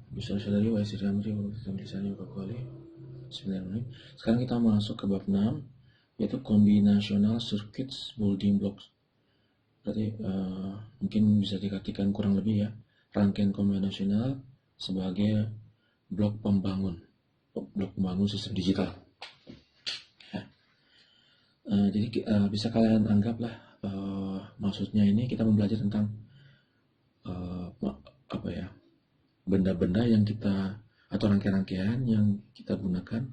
Bisa dari Wahid Ramri tulisannya Bakwali 9 menit. Sekarang kita masuk ke bab 6, yaitu Combinational Circuits Building Blocks. Berarti mungkin bisa dikatakan kurang lebih ya, rangkaian kombinasional sebagai blok pembangun sistem digital. Jadi bisa kalian anggaplah maksudnya ini kita belajar tentang benda-benda yang kita atau rangkaian-rangkaian yang kita gunakan,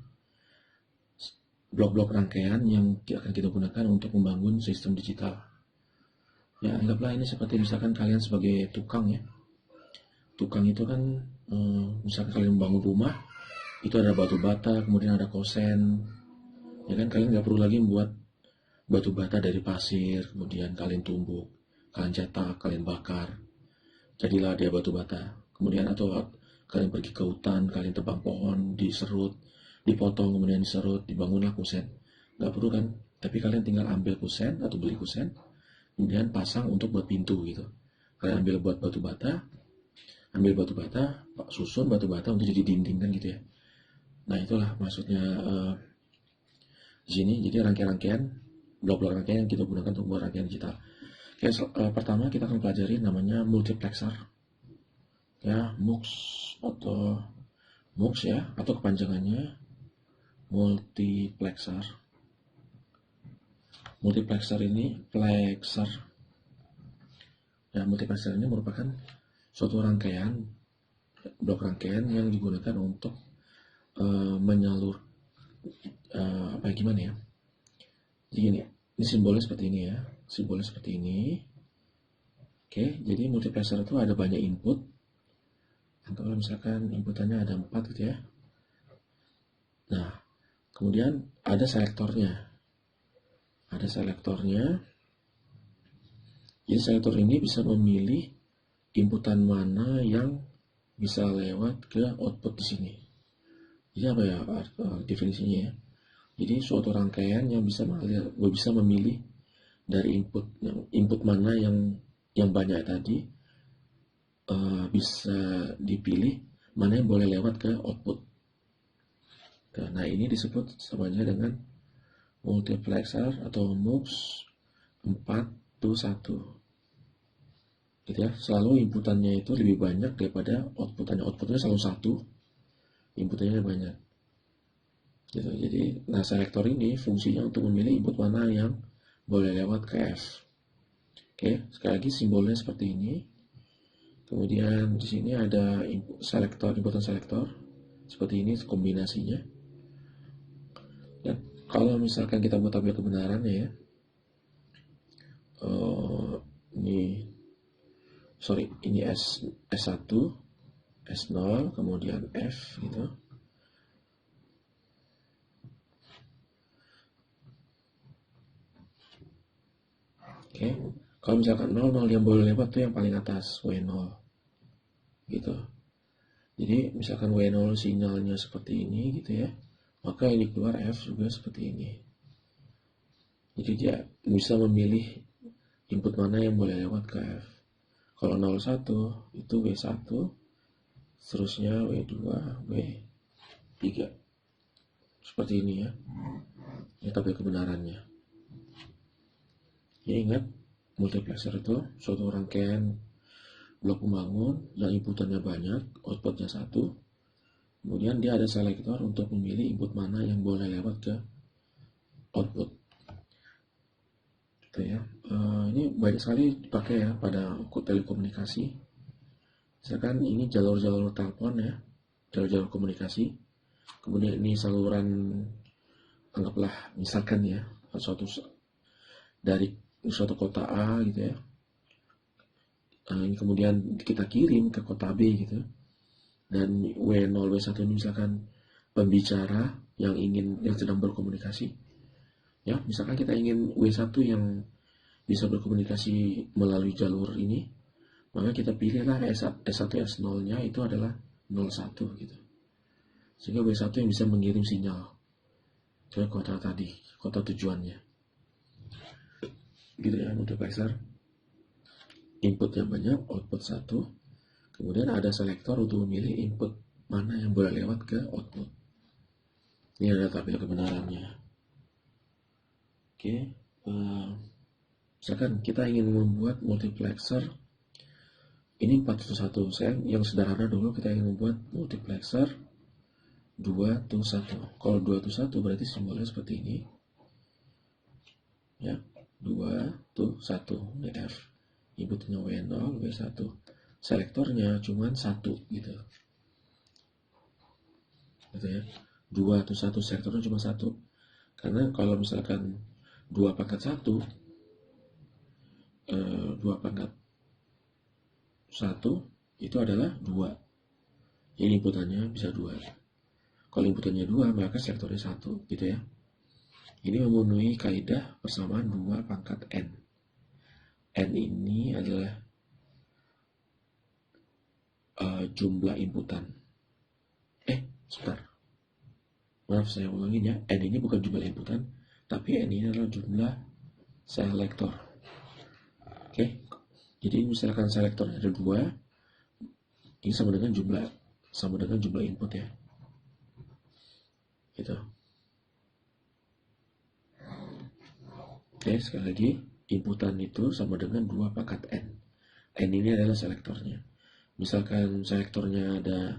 blok-blok rangkaian yang akan kita gunakan untuk membangun sistem digital. Ya, anggaplah ini seperti misalkan kalian sebagai tukang ya. Tukang itu kan misalkan kalian membangun rumah, itu ada batu bata, kemudian ada kosen. Ya kan, kalian nggak perlu lagi membuat batu bata dari pasir, kemudian kalian tumbuk, kalian cetak, kalian bakar. Jadilah dia batu bata. Kemudian atau kalian pergi ke hutan, kalian tebang pohon, diserut, dipotong, kemudian diserut, dibangunlah kusen. Nggak perlu kan? Tapi kalian tinggal ambil kusen atau beli kusen, kemudian pasang untuk buat pintu gitu. Kalian ambil buat batu bata, susun batu bata untuk jadi dinding kan gitu ya. Nah itulah maksudnya di sini. Jadi rangkaian-rangkaian, blok-blok rangkaian yang kita gunakan untuk buat rangkaian digital. Oke, pertama kita akan pelajari namanya multiplexer. Ya, MUX ya, atau kepanjangannya multiplexer. Multiplexer ini plexer. Ya, multiplexer ini merupakan suatu rangkaian, blok rangkaian yang digunakan untuk menyalur gimana ya? Jadi gini, ini simbolnya seperti ini ya, simbolnya seperti ini. Oke, jadi multiplexer itu ada banyak input. Kalau misalkan inputannya ada 4 gitu ya. Nah, kemudian ada selektornya. Jadi selektor ini bisa memilih inputan mana yang bisa lewat ke output di sini. Jadi apa ya definisinya ya? Jadi suatu rangkaian yang bisa memilih dari input mana yang banyak tadi, bisa dipilih mana yang boleh lewat ke output. Nah ini disebut samanya dengan multiplexer atau MUX 4+1 gitu ya. Selalu inputannya itu lebih banyak daripada outputnya selalu 1, inputannya banyak gitu. Jadi selektor ini fungsinya untuk memilih input mana yang boleh lewat ke F. Oke, sekali lagi simbolnya seperti ini. Kemudian di sini ada inputan selektor seperti ini kombinasinya. Dan kalau misalkan kita mau tabel kebenarannya ya, ini S1, S0, kemudian F gitu. Oke, kalau misalkan 0 yang boleh lewat tuh yang paling atas, W0 gitu. Jadi misalkan W0 sinyalnya seperti ini gitu ya, maka ini keluar F juga seperti ini. Jadi dia bisa memilih input mana yang boleh lewat ke F. Kalau 01 itu W1, seterusnya W2, W3. Seperti ini ya. Ini tabel kebenarannya. Ya ingat, multiplexer itu suatu rangkaian blok pembangun yang inputannya banyak, outputnya 1. Kemudian dia ada selektor untuk memilih input mana yang boleh lewat ke output. Gitu ya. Ini banyak sekali dipakai ya pada telekomunikasi. Misalkan ini jalur-jalur telepon ya, jalur-jalur komunikasi. Kemudian ini saluran, anggaplah misalkan ya, dari suatu kota A gitu ya. Ini kemudian kita kirim ke kota B gitu. Dan W0, W1 ini misalkan pembicara yang sedang berkomunikasi. Ya, misalkan kita ingin W1 yang bisa berkomunikasi melalui jalur ini, maka kita pilihlah S1, S0-nya itu adalah 01 gitu. Sehingga W1 yang bisa mengirim sinyal ke kota tadi, kota tujuannya. Gitu ya, multiplexer. Inputnya banyak, output 1. Kemudian ada selektor untuk memilih input mana yang boleh lewat ke output. Ini ada tabel kebenarannya. Oke, misalkan kita ingin membuat multiplexer. Ini 4:1. Yang sederhana dulu, kita ingin membuat multiplexer 2:1. Kalau 2:1 berarti simbolnya seperti ini. Ya, 2:1. Ini F. Inputnya W0, W1. Selektornya cuma 1 gitu. Gitu ya. 2:1 selektornya cuma 1. Karena kalau misalkan 2/1, 2/1 itu adalah 2. Jadi inputannya bisa 2. Kalau inputannya 2, maka selektornya 1 gitu ya. Ini memenuhi kaidah persamaan 2/n. N ini adalah jumlah inputan. Sebentar. Maaf, saya ulangin ya. N ini bukan jumlah inputan, tapi N ini adalah jumlah selektor. Oke. Jadi misalkan selektor ada 2, ini sama dengan jumlah input ya. Gitu. Oke, sekali lagi, inputan itu sama dengan 2/n. N ini adalah selektornya. Misalkan selektornya ada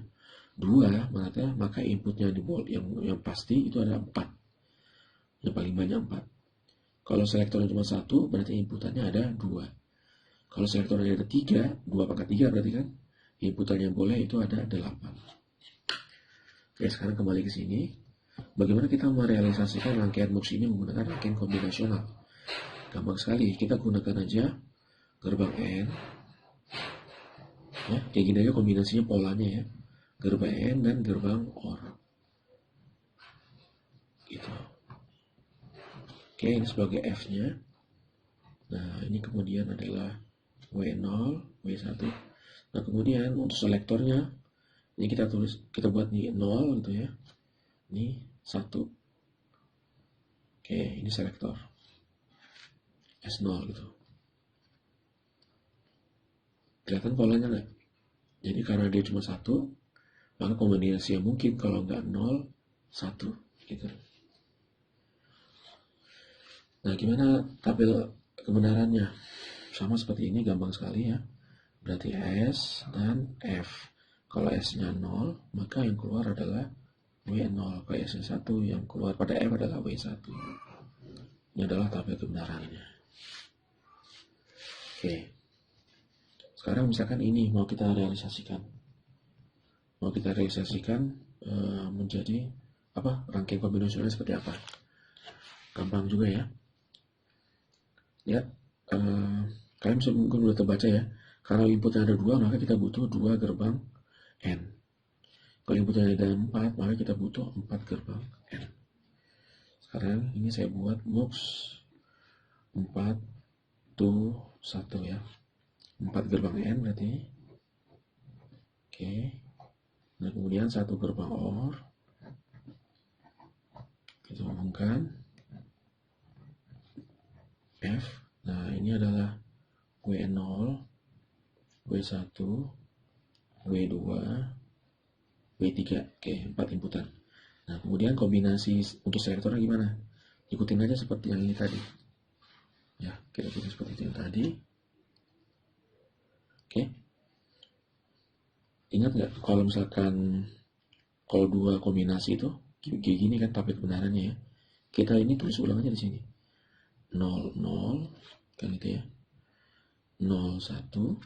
2, maka inputnya yang pasti itu ada 4. Yang paling banyak 4. Kalau selektornya cuma 1, berarti inputannya ada 2. Kalau selektornya ada 3, 2/3 berarti kan inputan yang boleh itu ada 8. Oke, sekarang kembali ke sini. Bagaimana kita merealisasikan rangkaian MUX ini menggunakan rangkaian kombinasional? Gampang sekali, kita gunakan aja gerbang N. Ya, kayak gini aja kombinasinya polanya ya. Gerbang N dan gerbang OR. Gitu. Oke, ini sebagai F-nya. Nah, ini kemudian adalah W0, W1. Nah, kemudian untuk selektornya, ini kita buat nih 0 gitu ya. Ini 1. Oke, ini selektor. S0 gitu. Kelihatan polanya nggak? Jadi karena dia cuma 1, maka kombinasi yang mungkin kalau nggak 0, 1 gitu. Nah, gimana tabel kebenarannya? Sama seperti ini, gampang sekali ya. Berarti S dan F. Kalau S-nya 0, maka yang keluar adalah W0. Kalau S-nya 1, yang keluar pada F adalah W1. Ini adalah tabel kebenarannya. Oke. Sekarang misalkan ini mau kita realisasikan. Menjadi rangkaian kombinasionalnya seperti apa? Gampang juga ya. Ya, kalian mungkin udah terbaca ya. Kalau inputnya ada 2, maka kita butuh 2 gerbang N. Kalau inputnya ada 4, maka kita butuh 4 gerbang N. Sekarang ini saya buat MUX 4:1 ya. 4 gerbang N berarti. Oke. Nah, kemudian 1 gerbang OR. Kita hubungkan F. Nah, ini adalah W0, W1, W2, W3. Oke, 4 inputan. Nah, kemudian kombinasi untuk selektornya gimana? Ikutin aja seperti yang ini tadi. Ya, kita ikutin seperti yang tadi. Oke. Ingat nggak kalau misalkan kalau 2 kombinasi itu kayak gini kan tabel kebenarannya ya. Kita ini tulis ulang aja di sini. 0, 0 kan gitu ya. 0, 1,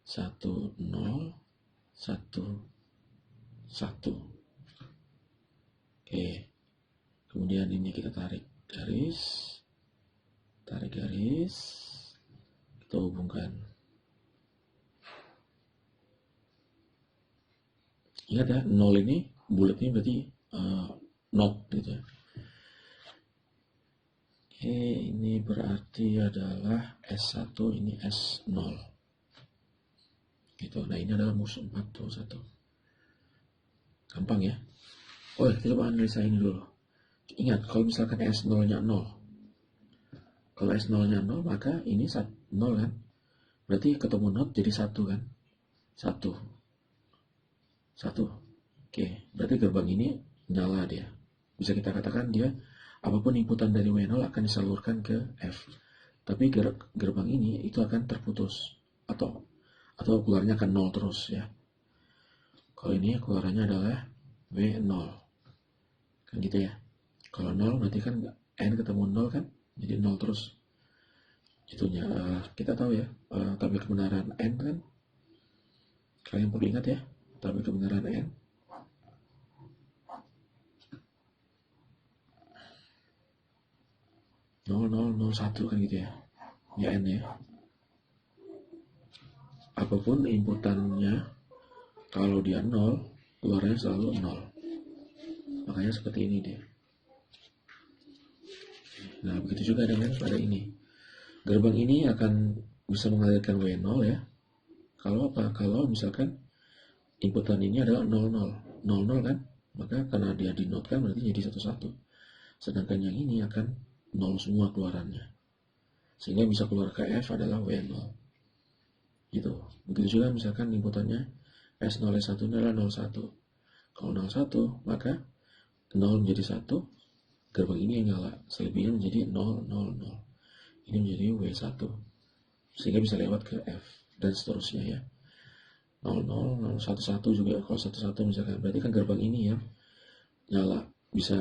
1, 0, 1, 1. Oke. Kemudian ini kita tarik garis. Kita hubungkan. Ingat ya, 0 ini bulatnya berarti not gitu ya. Oke, ini berarti adalah S1, ini S0. Gitu. Nah, ini adalah MUX 4:1. Gampang ya. Oh, kita coba analisa ini dulu. Ingat, kalau misalkan S0-nya 0. Kalau S0-nya 0, maka ini 0 kan. Berarti ketemu not jadi 1 kan. 1. Oke, berarti gerbang ini nyala dia. Bisa kita katakan dia apapun inputan dari W0 akan disalurkan ke F. Tapi gerbang ini itu akan terputus atau keluarnya akan 0 terus ya. Kalau ini keluarannya adalah W0. Kan gitu ya. Kalau 0 berarti kan N ketemu 0 kan, jadi 0 terus. Itunya kita tahu ya, tabel kebenaran N kan. Kalian perlu ingat ya, tabel kebenaran N. Nol, 1 kan gitu ya. Ya N ya. Apapun inputannya, kalau dia 0, keluarnya selalu 0. Makanya seperti ini dia. Nah, begitu juga dengan pada ini. Gerbang ini akan bisa mengalirkan W0 ya. Kalau apa? Kalau misalkan inputan ini adalah 00. 00 kan? Maka karena dia dinotkan berarti jadi 11. Sedangkan yang ini akan 0 semua keluarannya. Sehingga bisa keluar ke F adalah W0. Gitu. Begitu juga misalkan inputannya S0 S1 adalah 01. Kalau 01 maka 0 menjadi 1, gerbang ini yang nyala. Selebihnya menjadi 0, 0, 0. Ini menjadi W1. Sehingga bisa lewat ke F dan seterusnya ya. 0, 0, 0, 1, 1 juga. Kalau 1, 1 misalkan berarti kan gerbang ini yang nyala, bisa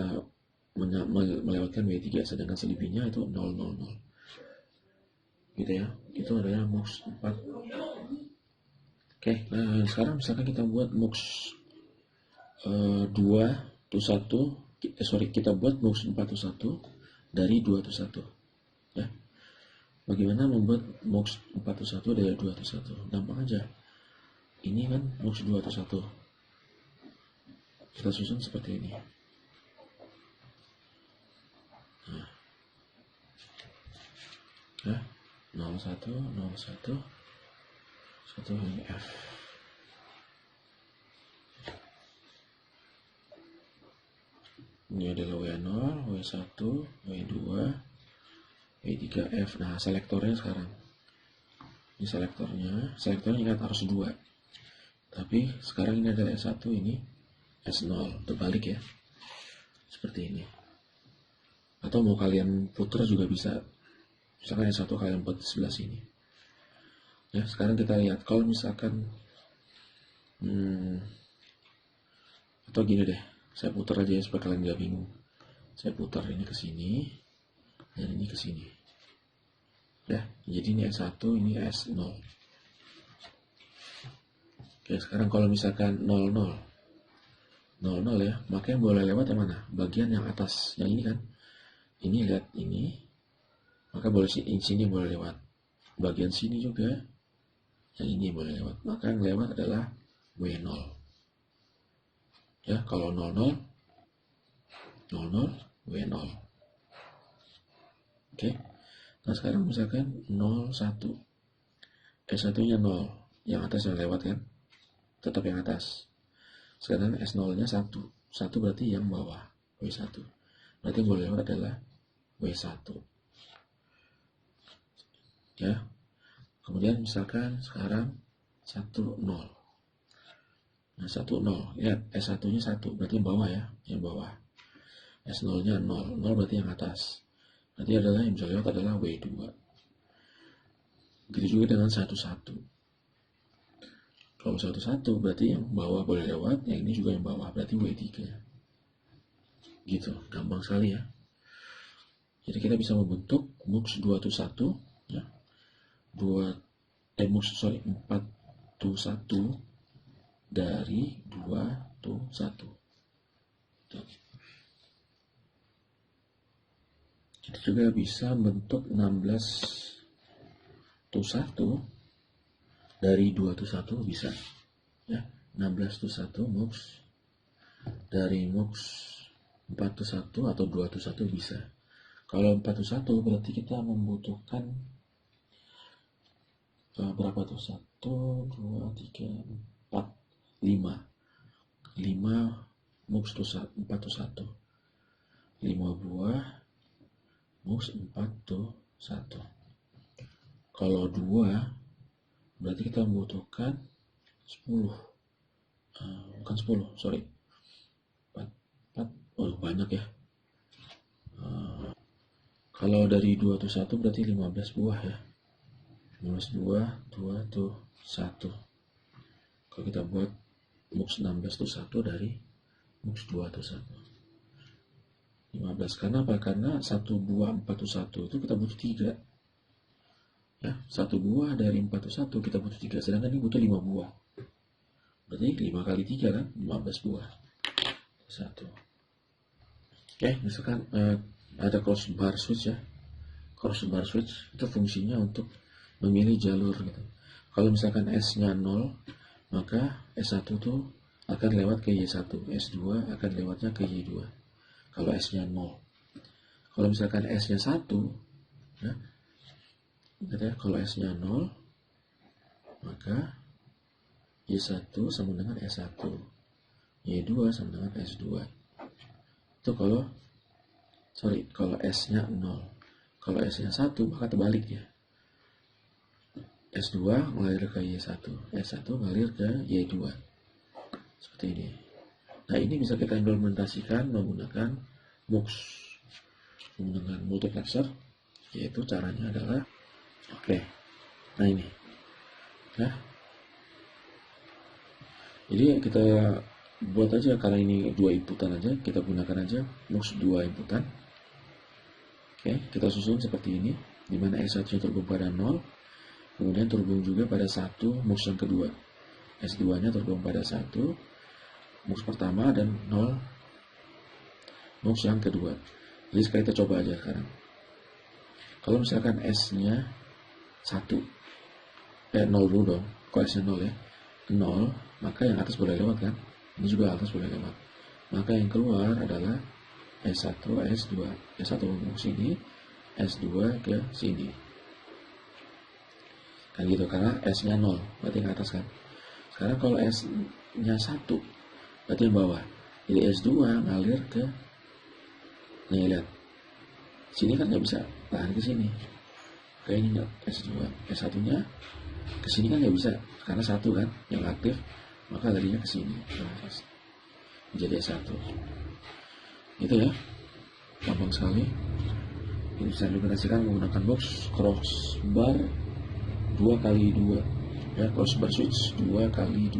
melewatkan W3, sedangkan selebihnya itu 0, 0, 0. Gitu ya. Itu adalah MUX 4. Oke, nah sekarang misalkan kita buat MUX 2 to 1, kita buat MUX 4 to 1 dari 2 to 1 ya. Bagaimana membuat MUX 4 to 1 dari 2 to 1? Gampang aja. Ini kan MUX 2 to 1. Kita susun seperti ini. Nah. Ya, 01, 01, 1 ini F. Ini adalah W0, W1, W2, W3F. Nah, selektornya sekarang. Ini selektornya ingat harus 2. Tapi sekarang ini adalah S1, ini S0. Terbalik ya. Seperti ini. Atau mau kalian putar juga bisa. Misalkan S1 kalian buat di sebelah sini. Ya, sekarang kita lihat. Kalau misalkan atau gini deh. Saya putar aja ya supaya kalian gak bingung. Saya putar ini ke sini dan ini ke sini. Ya, jadi ini S1, ini S0. Oke, sekarang kalau misalkan 00 ya, maka yang boleh lewat yang mana? Bagian yang atas, yang ini kan. Ini lihat ini, maka boleh sini boleh lewat. Bagian sini juga, yang ini boleh lewat. Maka yang lewat adalah W0. Ya, kalau 00, W0. Oke. Nah, sekarang misalkan 01. S1-nya 0, yang atas yang lewat kan? Tetap yang atas. Sekarang S0-nya 1. 1 berarti yang bawah, W1. Berarti yang boleh lewat adalah W1. Ya. Kemudian misalkan sekarang 10. Nah, 10. Lihat, S1-nya 1, berarti yang bawah ya, yang bawah. S0-nya 0, 0 berarti yang atas. Berarti adalah yang bisa lewat adalah W2. Begitu juga dengan 11. Kalau 11 berarti yang bawah boleh lewat, yang ini juga yang bawah, berarti W3. Gitu, gampang sekali ya. Jadi kita bisa membentuk MUX 2 to 1 ya. 4 to 1 dari 2 to 1. Kita juga bisa bentuk 16 to 1 dari 2 to 1 bisa ya. 16 to 1 MUX dari MUX 4 to 1 atau 2 to 1 bisa. Kalau 4 to 1 berarti kita membutuhkan berapa tuh? 1, 2, 3, 4, 5 MUX to 4 to 1, 5 buah MUX 4 to 1. Kalau 2 berarti kita membutuhkan 10. Bukan 10, sorry. 4, 4. Oh, banyak ya. Kalau dari 2 tuh 1 berarti 15 buah ya. 15 buah, 2 tuh 1. Kalau kita buat mux 16 tuh 1 dari mux 2 tuh 1. 15. Karena apa? Karena 1 buah 4 tuh 1 itu kita butuh 3. Ya, 1 buah dari 4 tuh 1 kita butuh 3. Sedangkan ini butuh 5 buah. Berarti 5 kali 3 kan? 15 buah. 1. Oke, misalkan ada crossbar switch ya. Crossbar switch itu fungsinya untuk memilih jalur gitu. Kalau misalkan S-nya 0, maka S1 tuh akan lewat ke Y1, S2 akan lewatnya ke Y2. Kalau S-nya 0. Kalau misalkan S-nya 1, ya, kalau S-nya 0, maka Y1 sama dengan S1, Y2 sama dengan S2. Itu kalau S-nya 0. Kalau S-nya 1, maka terbalik ya. S2 mengalir ke Y1, S1 mengalir ke Y2. Seperti ini. Nah, ini bisa kita implementasikan menggunakan MUX, menggunakan multiplexer, yaitu caranya adalah nah ini. Nah, jadi kita buat aja, karena ini 2 inputan aja, kita gunakan aja MUX 2 inputan. Kita susun seperti ini, dimana S1 terhubung pada 0, kemudian terhubung juga pada 1 MUX yang kedua. S2 nya terhubung pada 1 MUX pertama dan 0 MUX yang kedua. Jadi sekarang kita coba aja sekarang. Kalau misalkan S nya 1, 0 dulu dong. Kalau S nya 0 ya, 0, maka yang atas boleh lewat kan, ini juga atas boleh lewat, maka yang keluar adalah S1, S2, S1 ke sini, S2 ke sini kan gitu, karena S nya 0 berarti yang atas kan. Sekarang kalau S nya 1 berarti yang bawah, jadi S2 ngalir ke, nih lihat sini kan nggak bisa tahan ke sini, kayak ini nggak, S2, S1 nya ke sini kan nggak bisa karena 1 kan yang aktif, maka larinya ke sini menjadi S1. Itu ya, gampang sekali. Ini bisa diaplikasikan menggunakan box crossbar 2x2 ya, crossbar switch 2x2.